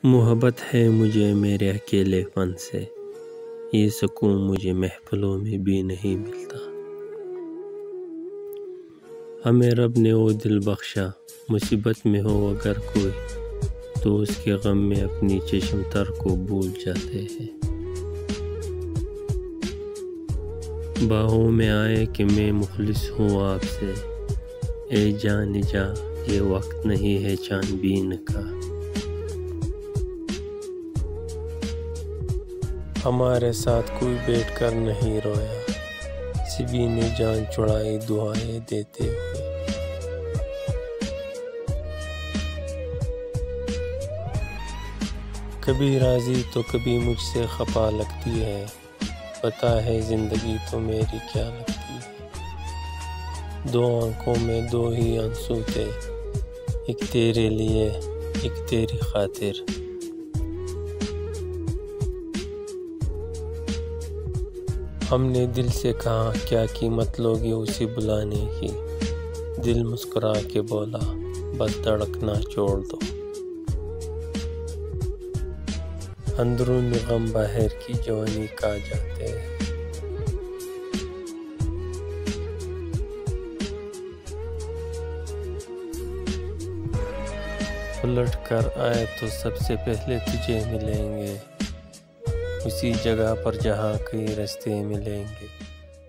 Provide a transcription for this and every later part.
मोहब्बत है मुझे मेरे अकेलेपन से, ये सुकून मुझे महफिलों में भी नहीं मिलता। हमें रब ने वो दिल बख्शा, मुसीबत में हो अगर कोई तो उसके गम में अपनी चश्म तर को भूल जाते हैं। बाहों में आए कि मैं मुखलिस हूँ आपसे, ए जान जा ये वक्त नहीं है चांदबीन का। हमारे साथ कोई बैठकर नहीं रोया, सभी ने जान छुड़ाई दुआएं देते हुए। कभी राजी तो कभी मुझसे खफा लगती है, पता है जिंदगी तो मेरी क्या लगती है। दो आंखों में दो ही आंसू थे, एक तेरे लिए एक तेरी खातिर। हमने दिल से कहा क्या कीमत लोगे उसे बुलाने की, दिल मुस्कुरा के बोला बस धड़कना छोड़ दो। अंदरूनी गम बाहर की जवानी का जाते हैं। उलट कर आए तो सबसे पहले तुझे मिलेंगे, उसी जगह पर जहाँ कई रास्ते मिलेंगे।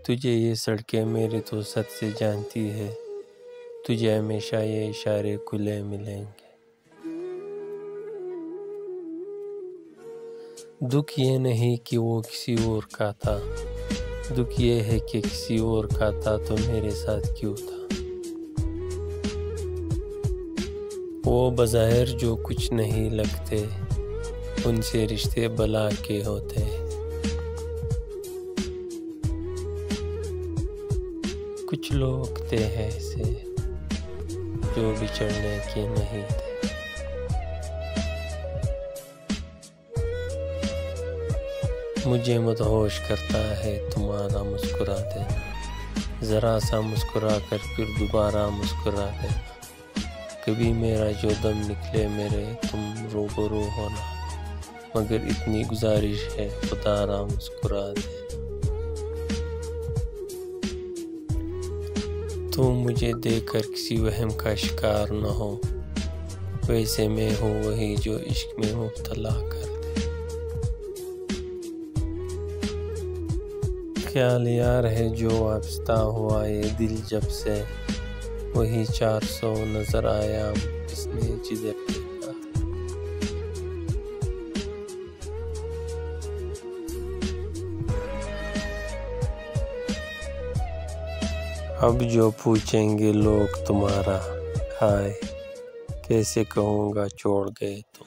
तुझे ये सड़कें मेरी तो सच से जानती है, तुझे हमेशा ये इशारे खुले मिलेंगे। दुख ये नहीं कि वो किसी और का था, दुख ये है कि किसी और का था तो मेरे साथ क्यों था। वो बज़ाहिर जो कुछ नहीं लगते, उनसे रिश्ते बला के होते। कुछ लोग थे ऐसे जो बिछड़ने के नहीं थे। मुझे मदहोश करता है तुम्हारा मुस्कुरा देना, ज़रा सा मुस्कुरा कर फिर दोबारा मुस्कुरा देना। कभी मेरा जो दम निकले मेरे तुम रूबरू होना, मगर इतनी गुजारिश है खुदारा मुस्कुरा दे। तुम मुझे देखकर किसी वहम का शिकार न हो, वैसे मैं हूँ वही जो इश्क में मुब्तला कर दे। ख्याल यार है जो वाबस्ता हुआ ये दिल जब से, वही 400 नजर आया इसने जिधर देखा। अब जो पूछेंगे लोग तुम्हारा, हाय कैसे कहूँगा छोड़ गए तुम।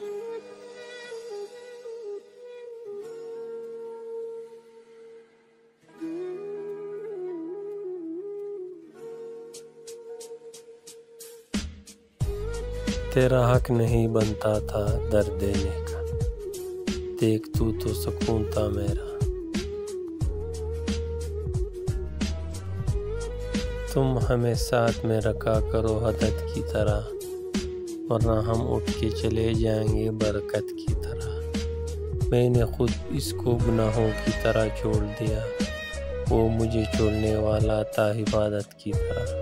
तेरा हक नहीं बनता था दर्द देने का, देख तू तो सुकून था मेरा। तुम हमें साथ में रखा करो हदद की तरह, वरना हम उठ के चले जाएंगे बरकत की तरह। मैंने खुद इसको गुनाहों की तरह छोड़ दिया, वो मुझे छोड़ने वाला था इबादत की तरह।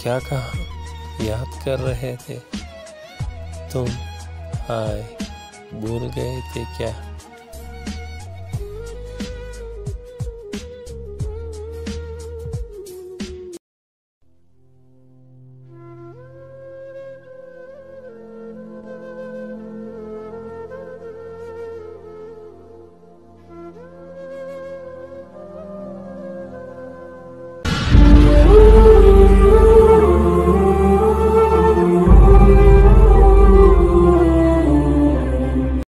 क्या कहा याद कर रहे थे तुम, हाय भूल गए थे क्या।